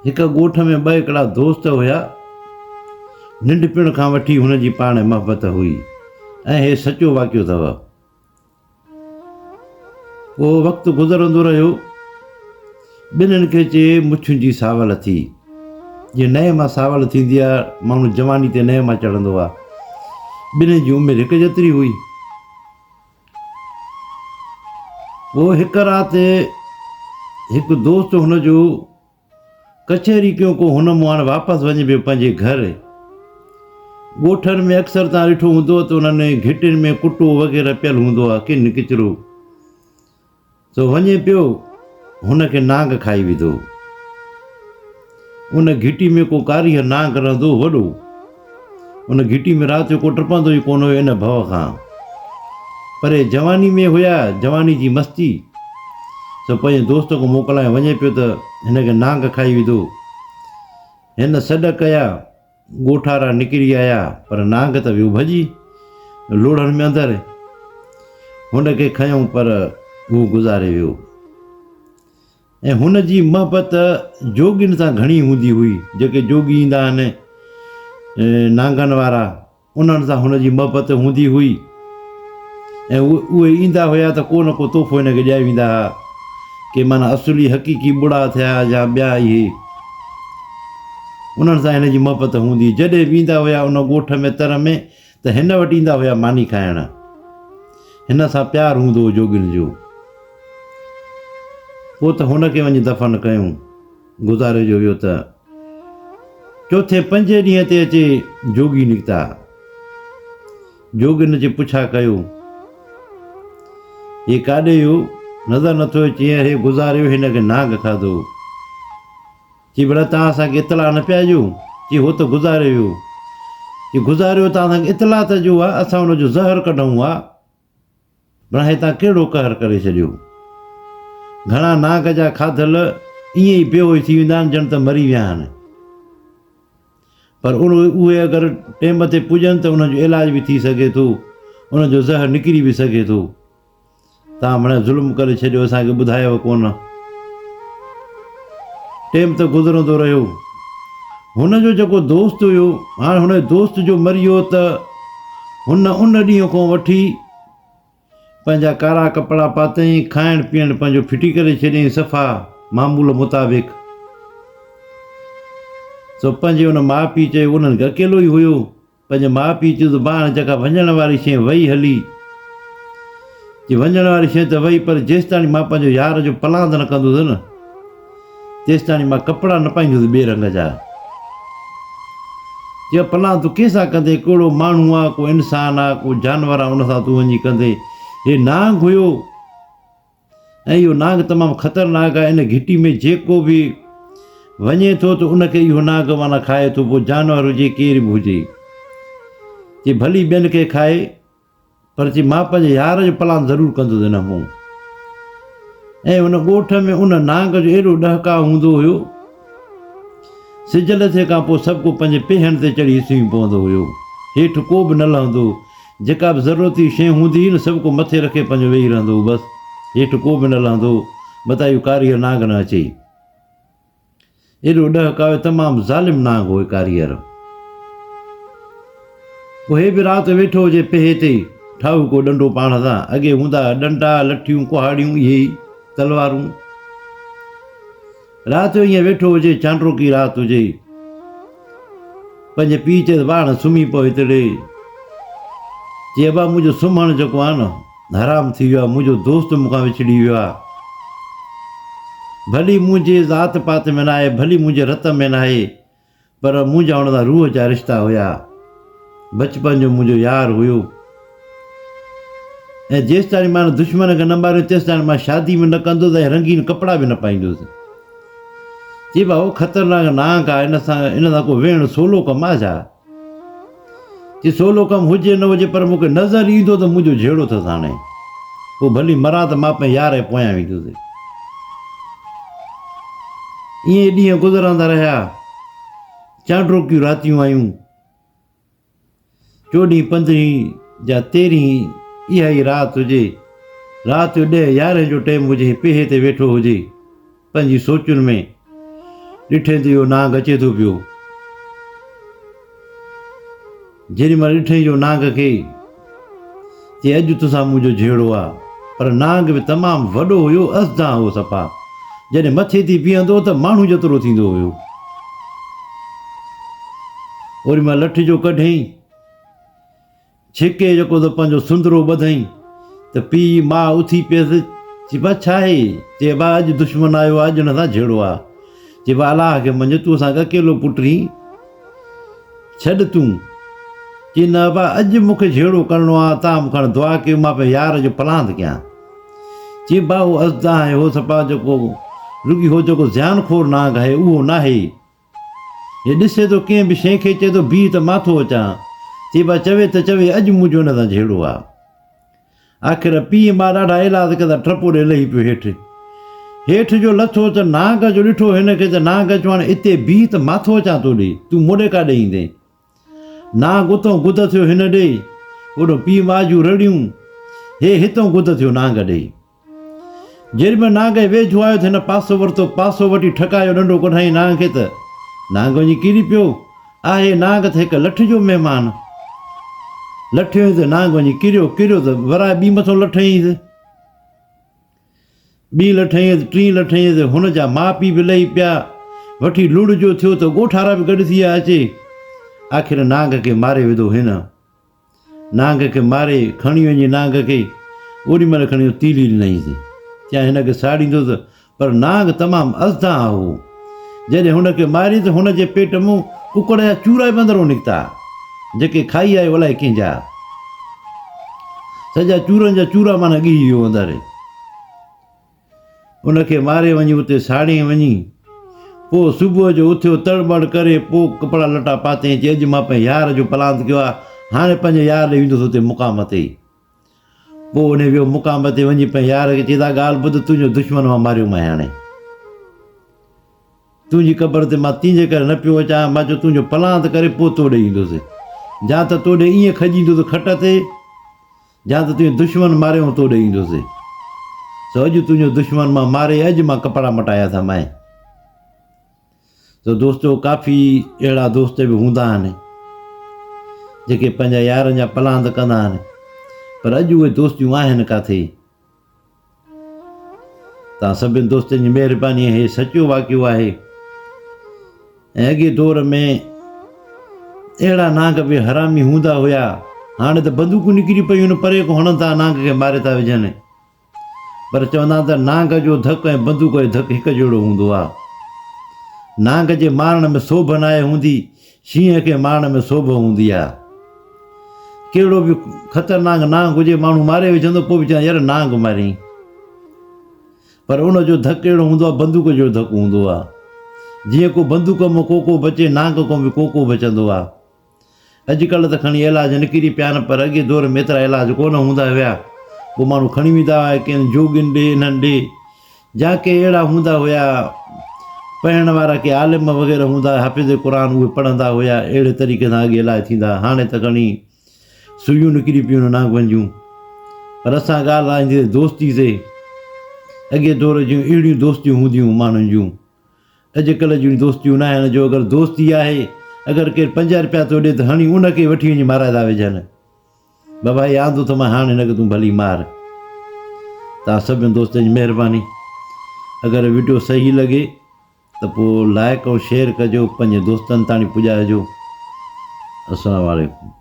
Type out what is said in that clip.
हिक ॻोठ में ॿ हिकिड़ा दोस्त हुया। नंढपिण खां वठी हुनजी पाण मोहबत हुई ऐं हे सचो वाक़ियो अथव। पोइ वक़्तु गुज़रंदो रहियो। ॿिन्हिनि खे चए मुछुनि जी सावल थी। जीअं नए मां सावल थींदी आहे, माण्हू जवानी ते नए मां चढ़ंदो आहे। ॿिन्हिनि जी उमिरि हिकु जेतिरी हुई। पोइ हिकु राति हिकु दोस्त हुनजो कचहरी कयो को हुन मूं हाणे वापसि वञे पियो पंहिंजे घर। ॻोठनि में अक्सर तव्हां ॾिठो हूंदो त उन्हनि घिटियुनि में कुटो वग़ैरह पियल हूंदो आहे, किन किचिरो। सो वञे पियो, हुनखे नांग खाई विधो। उन घिटी में को कारीगर नांग रहंदो वॾो। उन घिटी में राति जो को टपंदो ई कोन हुयो इन भउ खां। पर जवानी में हुया, जवानी जी मस्ती। सो पंहिंजे दोस्त को मोकिलाए वञे पियो त हिनखे नांग खाई विधो। हिन सॾ कया, ॻोठारा निकिरी आया, पर नांग त वियो भॼी लोड़नि में अंदरि। हुनखे खयूं पर हू गुज़ारे वियो। ऐं हुनजी मोहबत जोगियुनि सां घणी हूंदी हुई। जेके जोगी ईंदा आहिनि नांगनि वारा, उन्हनि सां हुनजी मोहबत हूंदी हुई। ऐं उहे ईंदा हुया त को न को तोहफ़ो हिनखे ॾियाए वेंदा हुआ, के माना असुली हक़ीक़ी बुढ़ा थिया या ॿिया इहे, उन्हनि सां हिनजी मोहबत हूंदी। जॾहिं बि ईंदा हुया उन ॻोठ में तर में त हिन वटि ईंदा हुया मानी खाइण। हिन सां प्यारु हूंदो हो जोगियुनि जो। पोइ त हुनखे वञी दफ़न कयूं, गुज़ारे जो वियो। त चौथे पंजे ॾींहं ते अचे जोगी निकिता। जोगियुनि जे पुछा कयो, हे काॾे वियो, नज़र नथो अचे। हे गुज़ारियो, हिनखे नांग खाधो। चई भला तव्हां असांखे इतला न पिया ॾियो। चई हो त गुज़ारे वियो। चई गुज़ारियो, तव्हां असांखे इतला त ॾियो आहे, असां हुनजो ज़हर कढूं आहे। भला हे तव्हां कहिड़ो कहर करे छॾियो। घणा नांग जा खाधल ईअं ई बेहोश थी वेंदा आहिनि, ॼण त मरी विया आहिनि। पर उहे अगरि टेम ते पुॼनि त उनजो इलाज बि थी सघे थो, उनजो ज़हर निकिरी बि सघे थो। तव्हां हाणे ज़ुल्म करे छॾियो, असांखे ॿुधायव कोन। टेम त गुज़रंदो रहियो। हुनजो जेको दोस्त हुयो, हाणे हुन दोस्त जो मरी वियो त हुन उन ॾींहं खां वठी पंहिंजा कारा कपिड़ा पातईं, खाइण पीअण पंहिंजो फिटी करे छॾियईं सफ़ा मामूल मुताबिक़। सो पंहिंजे हुन माउ पीउ चयो, उन्हनि खे अकेलो ई हुयो। पंहिंजे माउ पीउ चयो त भाउ जेका वञण वारी शइ वई हली। जी वञण वारी शइ त वई, पर जेसिताणी मां पंहिंजो यार जो पलांद न कंदुसि न, तेसिताणी मां कपिड़ा न पाईंदुसि ॿिए रंग जा। चयो पलांद तूं कंहिंसां कंदे, कहिड़ो माण्हू आहे, को इंसानु आहे, को जानवर आहे, उन सां तूं वञी कंदे। हे नांग हुयो ऐं इहो नांग तमामु ख़तरनाक आहे। इन घिटी में जेको बि वञे थो त उनखे इहो नांग माना खाए थो, पोइ जानवर हुजे केरु बि हुजे। चई भली ॿियनि खे खाए, पर चई मां पंहिंजे यार जो पलांद ज़रूरु कंदुसि हिन मूं। ऐं उन ॻोठ में उन नांग जो एॾो ॾहकाउ हूंदो हुयो, सिज लथे खां पोइ सभु को पंहिंजे पेहनि ते चढ़ी सुम्ही पवंदो हुयो। हेठि को बि न लहंदो। जेका बि ज़रूरती शइ हूंदी हुई न, सभु को मथे रखे पंहिंजो वेही रहंदो हो बसि। हेठि को बि न लहंदो, मता इहो कारीगर नांग न अचे। एॾो ॾहकायो, तमामु ज़ालिम नांग हुयो कारीगर। पोइ हे बि राति वेठो हुजे पेहे ते, ठाहु को डंडो पाण सां। अॻे हूंदा डंडा, लठियूं, कुहाड़ियूं, इहे ई तलवारूं। राति जो ईअं वेठो हुजे, चांड्रो की राति हुजे। पंहिंजे पीउ चए वाण सुम्ही पियो हिकिड़े। चई अबा मुंहिंजो सुम्हणु जेको आहे न हराम थी वियो आहे, मुंहिंजो दोस्त मूंखां विछड़ी वियो आहे। भली मुंहिंजे ज़ात पात में न आहे, भली मुंहिंजे रत में न आहे, पर मुंहिंजा हुन सां रूह जा रिश्ता हुया। बचपन जो मुंहिंजो यार हुयो। ऐं जेसिताईं मां दुश्मन खे न मारियो, तेसिताईं मां शादी में न कंदुसि ऐं रंगीन कपिड़ा बि न पाईंदुसि। चई भाऊ ख़तरनाक नांग आहे, इन सां को वेहणु सोलो कमु आहे छा? चई सोलो कमु हुजे न हुजे, पर मूंखे नज़र ईंदो त मुंहिंजो जहिड़ो अथसि। हाणे पोइ भली मरां त मां पंहिंजे यार जे पोयां वेंदुसि। ईअं ॾींहं गुज़रंदा रहिया। चांड्रोकियूं रातियूं आयूं। 14, 15 या 13 इहा ई राति हुजे। राति जो 10, 11 जो टाइम हुजे, पेहे ते वेठो हुजे पंहिंजी सोचुनि में। ॾिठे त इहो नांग अचे थो पियो। जेॾीमहिल ॾिठईं जो नांग खे चई अॼु तोसां मुंहिंजो जहिड़ो आहे, पर नांग बि तमामु वॾो हुयो, असदा हो सफ़ा। जॾहिं मथे थी बीहंदो त माण्हू जेतिरो थींदो हुयो। ओॾी महिल लठ जो कढईं, छिके जेको त पंहिंजो सुंदरो ॿधईं त पीउ माउ उथी पियसि। चई बा छा आहे? चई बा अॼु दुश्मन आयो आहे, अॼु हुन सां जहिड़ो आहे। चई बा अलाह खे मञ, तूं असांखे अकेलो पुटी छॾ तूं। चई न बा अॼु मूंखे जहिड़ो करिणो आहे, तव्हां मूंखां दुआ कयो, मां पंहिंजे यार जो पलांद कयां। चई बा उहो असदा आहे, हो सफ़ा जेको रुॻी हो जेको ज़्यानखोर नांग आहे उहो न आहे। हे ॾिसे थो कंहिं बि शइ खे, चए थो बीह त मां थो अचां। चई बा चवे त चवे अॼु मुंहिंजो हुन सां जहिड़ो आहे। आख़िर पीउ मां ॾाढा इलाज कंदा टपो ॾे लही पियो हेठि। हेठि जो लथो त नांग जो ॾिठो हिनखे त नांग चयो हाणे हिते बीह त मां थो अचां तो ॾे, तूं मोॾे काॾे ईंदे। नांग उतां गुद थियो हिन ॾे, ओॾो पीउ माउ जूं रड़ियूं, हे हितां गुद थियो नांग ॾे। जेॾीमहिल नांग वेझो आयो त हिन पासो वरितो, पासो वठी ठकायो डंडो कढाई नांग खे त नांग वञी किरी पियो। आहे नांग त हिकु लठ जो महिमान। लठियो त नांग वञी किरियो त वराए ॿी मथां लठ हईंसि। ॿी लठ हईंसि, टीं लठ हईंसि, हुन जा माउ पीउ बि लही पिया। वठी लुड़ जो थियो त ॻोठारा बि गॾु थी विया अचे। आख़िर नांग खे मारे विधो हिन। नांग खे मारे खणी वञी नांग खे ओॾी महिल खणी तीली ॾिनईंसि, चई हिनखे साड़ींदुसि। पर नांग तमामु असदा हो। जॾहिं हुनखे मारी त हुनजे पेट मां कुकड़ जा चूरा बि अंदरो निकिता, जेके खाई आयो अलाए कंहिंजा। सॼा चूरनि जा चूरा माना ॻी वियो अंदरि। उनखे मारे वञी उते साड़ी वञी, पोइ सुबुह जो उथियो तड़बड़ करे, पोइ कपिड़ा लटा पातईं। चई अॼु मां पंहिंजे यार जो पलांद कयो आहे, हाणे पंहिंजे यार ॾे वेंदुसि उते मुक़ाम ते। पोइ उन वियो मुक़ाम ते वञी पंहिंजे यार खे चई त ॻाल्हि ॿुध, तुंहिंजो दुश्मन मां मारियो मां हाणे, तुंहिंजी क़बर ते मां तुंहिंजे करे न पियो अचां। मां चयो तुंहिंजो पलांद करे पोइ तोॾे ईंदुसि, या त तोॾे ईअं खजींदुसि खट ते, या त तुंहिंजो दुश्मन मारियो तोॾे ईंदुसि। सो अॼु तुंहिंजो दुश्मन मां मारे, अॼु मां कपिड़ा मटाया था माए। त दोस्तो काफ़ी अहिड़ा दोस्त बि हूंदा आहिनि जेके पंहिंजा यारनि जा पलांद कंदा आहिनि, पर अॼु उहे दोस्तियूं आहिनि किथे। तव्हां सभिनि दोस्तनि जी महिरबानी, हे सचो वाक़ियो आहे। ऐं अॻे दौर में अहिड़ा नांग बि हरामी हूंदा हुया। हाणे त बंदूकूं निकिरी पियूं आहिनि, परे खां हणनि था, नांग खे मारे था विझनि। पर चवंदा त नांग जो धकु ऐं बंदूक जो धकु हिकु जहिड़ो हूंदो आहे। नांग जे मारण में सोभ नाहे हूंदी, शींहं खे मारण में सोभ हूंदी आहे। कहिड़ो बि ख़तरनाक नांग हुजे, माण्हू मारे विझंदो, पोइ बि चवंदा यार नांग मारियईं। पर उनजो धकु अहिड़ो हूंदो आहे, बंदूक जो धकु हूंदो आहे। जीअं को बंदूक मां को बचे, नांग खां बि को बचंदो आहे। अॼुकल्ह त खणी इलाज निकिरी पिया आहिनि, पर अॻे दौर में एतिरा इलाज कोन हूंदा हुया। पोइ माण्हू खणी वेंदा हुआ कंहिं जोगियुनि ॾे, इन्हनि ॾे, जा के अहिड़ा हूंदा हुया पढ़ण वारा, के आलिम वग़ैरह हूंदा, हाफ़िज़ क़ुरान, उहे पढ़ंदा हुया। अहिड़े तरीक़े सां अॻे इलाज थींदा। हाणे त खणी सुइयूं निकिरी पियूं आहिनि नांगनि जूं। पर असां ॻाल्हि आईंदी दोस्ती ते। अॻे दौर जूं अहिड़ियूं दोस्तियूं हूंदियूं माण्हुनि जूं, अॼुकल्ह जूं दोस्तियूं न आहिनि। जो अगरि दोस्ती आहे, अगरि केरु 5 रुपया थो ॾिए त हणी उनखे वठी वञी माराए था विझनि। बाबा हे आंदो त मां हाणे हिनखे तूं भली मार। तव्हां सभिनि दोस्तनि जी महिरबानी। अगरि वीडियो सही लॻे त पोइ लाइक ऐं शेयर कजो, पंहिंजे दोस्तनि ताईं पुॼाइजो। अस्सलामु वालेकुम।